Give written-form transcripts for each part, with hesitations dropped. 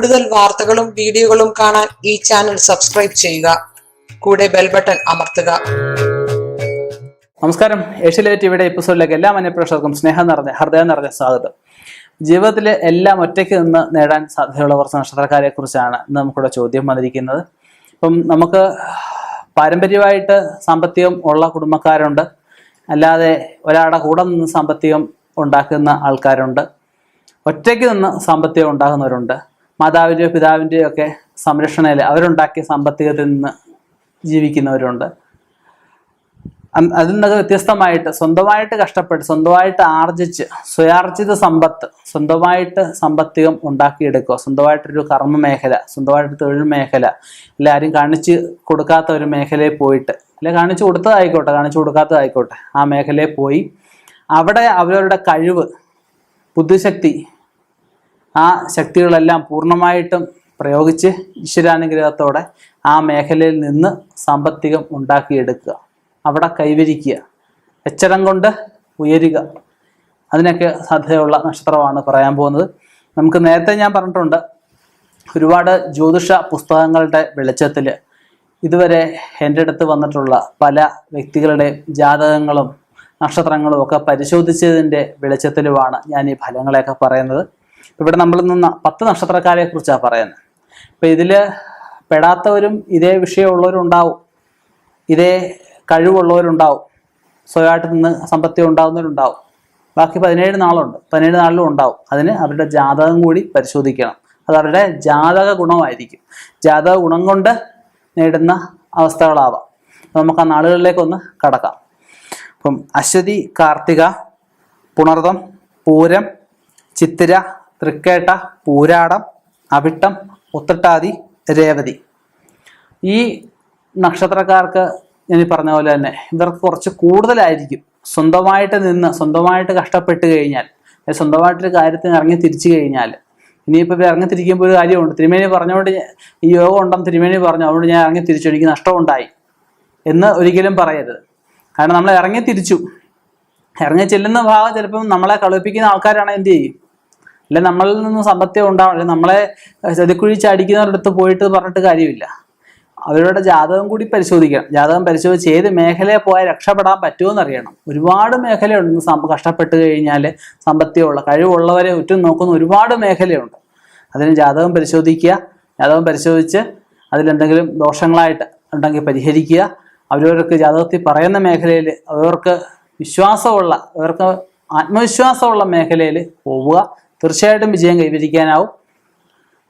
കൂടുതൽ വാർത്തകളും വീഡിയോകളും കാണാൻ ഈ ചാനൽ സബ്സ്ക്രൈബ് ചെയ്യുക. കൂടെ ബെൽ ബട്ടൺ അമർത്തുക. നമസ്കാരം. ഏഷ്യയിലെ ടിവിയുടെ എപ്പിസോഡിലേക്ക് എല്ലാ മാന്യപ്രേക്ഷകർക്കും ഹൃദയം നിറഞ്ഞ സ്വാഗതം. ജീവിതത്തിൽ എല്ലാം ഒറ്റയ്ക്ക് നിന്ന് നേടാൻ സാധ്യതയുള്ള കുറച്ച് നക്ഷത്രക്കാരെ കുറിച്ചാണ് ഇന്ന് നമുക്കിവിടെ ചോദ്യം വന്നിരിക്കുന്നത്. ഇപ്പം നമുക്ക് പാരമ്പര്യമായിട്ട് സാമ്പത്തികം ഉള്ള കുടുംബക്കാരുണ്ട്, അല്ലാതെ ഒരാളുടെ കൂടെ നിന്ന് സാമ്പത്തികം ഉണ്ടാക്കുന്ന ആൾക്കാരുണ്ട്, ഒറ്റയ്ക്ക് നിന്ന് സാമ്പത്തികം ഉണ്ടാകുന്നവരുണ്ട്, മാതാവിൻ്റെയോ പിതാവിൻ്റെയോ ഒക്കെ സംരക്ഷണയിൽ അവരുണ്ടാക്കിയ സാമ്പത്തികത്തിൽ നിന്ന് ജീവിക്കുന്നവരുണ്ട്. അതിൽ നിന്നൊക്കെ വ്യത്യസ്തമായിട്ട് സ്വന്തമായിട്ട് കഷ്ടപ്പെട്ട് സ്വന്തമായിട്ട് ആർജിച്ച് സ്വയാർജിത സമ്പത്ത് സ്വന്തമായിട്ട് സാമ്പത്തികം ഉണ്ടാക്കിയെടുക്കുക, സ്വന്തമായിട്ടൊരു കർമ്മ മേഖല, സ്വന്തമായിട്ട് തൊഴിൽ മേഖല, അല്ലെ ആരും കാണിച്ച് കൊടുക്കാത്ത ഒരു മേഖലയിൽ പോയിട്ട്, അല്ലെ കാണിച്ചു കൊടുത്തതായിക്കോട്ടെ കാണിച്ചു കൊടുക്കാത്തതായിക്കോട്ടെ, ആ മേഖലയിൽ പോയി അവിടെ അവരവരുടെ കഴിവ്, ബുദ്ധിശക്തി, ആ ശക്തികളെല്ലാം പൂർണ്ണമായിട്ടും പ്രയോഗിച്ച് ഈശ്വരാനുഗ്രഹത്തോടെ ആ മേഖലയിൽ നിന്ന് സാമ്പത്തികം ഉണ്ടാക്കിയെടുക്കുക, അവിടെ കൈവരിക്കുക, എച്ചരം കൊണ്ട് ഉയരുക, അതിനൊക്കെ സാധ്യതയുള്ള നക്ഷത്രമാണ് പറയാൻ പോകുന്നത്. നമുക്ക് നേരത്തെ ഞാൻ പറഞ്ഞിട്ടുണ്ട്, ഒരുപാട് ജ്യോതിഷ പുസ്തകങ്ങളുടെ വെളിച്ചത്തിൽ ഇതുവരെ എൻ്റെ അടുത്ത് വന്നിട്ടുള്ള പല വ്യക്തികളുടെ ജാതകങ്ങളും നക്ഷത്രങ്ങളും ഒക്കെ പരിശോധിച്ചതിൻ്റെ വെളിച്ചത്തിലുമാണ് ഞാൻ ഈ ഫലങ്ങളെയൊക്കെ പറയുന്നത്. ഇവിടെ നമ്മൾ നിന്ന് 10 നക്ഷത്രക്കാരെ കുറിച്ചാണ് പറയുന്നത്. ഇപ്പം ഇതിൽ പെടാത്തവരും ഇതേ വിഷയമുള്ളവരും ഉണ്ടാവും, ഇതേ കഴിവുള്ളവരുണ്ടാവും, സ്വയമായിട്ട് നിന്ന് സമ്പത്തി ഉണ്ടാകുന്നവരുണ്ടാവും. ബാക്കി 17 നാളുണ്ട്, 17 നാളിലും ഉണ്ടാവും. അതിന് അവരുടെ ജാതകം കൂടി പരിശോധിക്കണം. അത് അവരുടെ ജാതക ഗുണമായിരിക്കും, ജാതക ഗുണം കൊണ്ട് നേടുന്ന അവസ്ഥകളാവാം. നമുക്ക് ആ നാളുകളിലേക്കൊന്ന് കടക്കാം. അപ്പം അശ്വതി, കാർത്തിക, പുണർതം, പൂരം, ചിത്തിര, തൃക്കേട്ട, പൂരാടം, അവിട്ടം, ഉത്രട്ടാതി, രേവതി. ഈ നക്ഷത്രക്കാർക്ക് ഞാൻ പറഞ്ഞ പോലെ തന്നെ ഇവർക്ക് കുറച്ച് കൂടുതലായിരിക്കും സ്വന്തമായിട്ട് നിന്ന് സ്വന്തമായിട്ട് കഷ്ടപ്പെട്ട് കഴിഞ്ഞാൽ, സ്വന്തമായിട്ടൊരു കാര്യത്തിന് ഇറങ്ങി തിരിച്ചു കഴിഞ്ഞാൽ. ഇനിയിപ്പോൾ ഇവർ ഇറങ്ങി തിരിക്കുമ്പോൾ ഒരു കാര്യമുണ്ട്, തിരുമേനി പറഞ്ഞുകൊണ്ട് ഈ യോഗം ഉണ്ടെന്ന് തിരുമേനി പറഞ്ഞു, അതുകൊണ്ട് ഞാൻ ഇറങ്ങി തിരിച്ചു, എനിക്ക് നഷ്ടമുണ്ടായി എന്ന് ഒരിക്കലും പറയരുത്. കാരണം നമ്മൾ ഇറങ്ങി തിരിച്ചു, ഇറങ്ങി ചെല്ലുന്ന ഭാഗം ചിലപ്പം നമ്മളെ കളിപ്പിക്കുന്ന ആൾക്കാരാണ് എന്ത് ചെയ്യും, അല്ലെ നമ്മളിൽ നിന്ന് സമ്പത്യം ഉണ്ടാവും, അല്ലെ നമ്മളെ ചതിക്കുഴി ചാടിക്കുന്നവരടുത്ത് പോയിട്ട് പറഞ്ഞിട്ട് കാര്യമില്ല. അവരുടെ ജാതകം കൂടി പരിശോധിക്കണം. ജാതകം പരിശോധിച്ച് ഏത് മേഖലയിൽ പോയാൽ രക്ഷപ്പെടാൻ പറ്റുമെന്ന് അറിയണം. ഒരുപാട് മേഖലയുണ്ട്. കഷ്ടപ്പെട്ട് കഴിഞ്ഞാൽ സമ്പത്തിയുള്ള കഴിവുള്ളവരെ ഉറ്റും നോക്കുന്ന ഒരുപാട് മേഖലയുണ്ട്. അതിന് ജാതകം പരിശോധിക്കുക, ജാതകം പരിശോധിച്ച് അതിലെന്തെങ്കിലും ദോഷങ്ങളായിട്ട് ഉണ്ടെങ്കിൽ പരിഹരിക്കുക. അവരവർക്ക് ജാതകത്തിൽ പറയുന്ന മേഖലയിൽ അവർക്ക് വിശ്വാസമുള്ള, അവർക്ക് ആത്മവിശ്വാസമുള്ള മേഖലയിൽ പോവുക. തീർച്ചയായിട്ടും വിജയം കൈവരിക്കാനാവും.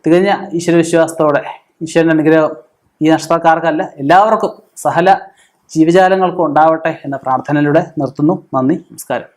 തികഞ്ഞ ഈശ്വരവിശ്വാസത്തോടെ ഈശ്വരൻ്റെ അനുഗ്രഹം ഈ നക്ഷത്രക്കാർക്കല്ല എല്ലാവർക്കും സകല ജീവജാലങ്ങൾക്കും ഉണ്ടാവട്ടെ എന്ന പ്രാർത്ഥനയിലൂടെ നിർത്തുന്നു. നന്ദി, നമസ്കാരം.